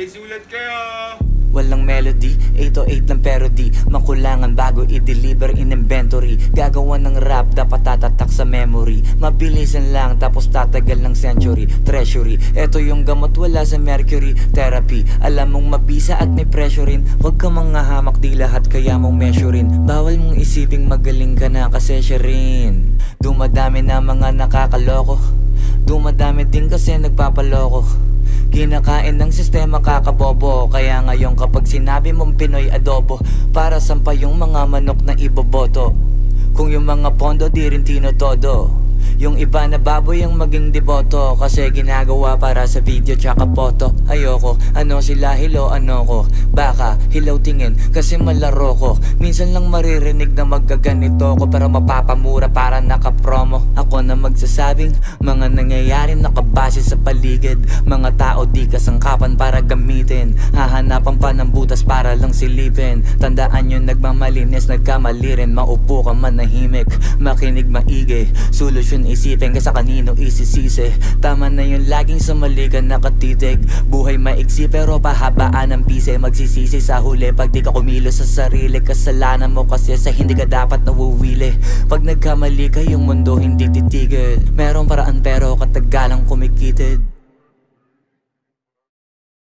May sulat kayo. Walang melody, 808 lang pero di makulangan bago i-deliver in inventory. Gagawa ng rap, dapat tatatak sa memory. Mabilisan lang, tapos tatagal ng century. Treasury, eto yung gamot wala sa mercury. Therapy, alam mong mabisa at may pressure rin. Huwag ka mga hamak, di lahat kaya mong measurein. Bawal mong isiping magaling ka na kasi siya rin. Dumadami na mga nakakaloko, dumadami din kasi nagpapaloko. Kinakain ng sistema kakabobo. Kaya ngayon kapag sinabi mong Pinoy adobo, para sampa yung mga manok na iboboto. Kung yung mga pondo di rin tinotodo, yung iba na baboy ang maging deboto. Kasi ginagawa para sa video tsaka photo. Ayoko, ano sila hilo ano ko. Baka hilaw tingin kasi malaro ko. Minsan lang maririnig na magaganito ko, pero mapapamura para nakapromo. Ako na magsasabing mga nangyayari nakabase sa paligid. Mga tao di kasangkapan para gamitin. Hahanapan pa ng butas para lang silipin. Tandaan yun nagmamalinis nagkamali rin. Maupo ka manahimik, makinig maigi. Solusyon isipin ka sa kanino isisisi. Tama na yung laging sa mali ka nakatitig. Buhay maiksi pero pahabaan ng pise. Magsisisi sa huli pag di ka kumilos sa sarili. Kasalanan mo kasi sa hindi ka dapat nawuwili. Pag nagkamali ka yung mundo hindi titigil. Merong paraan pero katagalang kumikitid.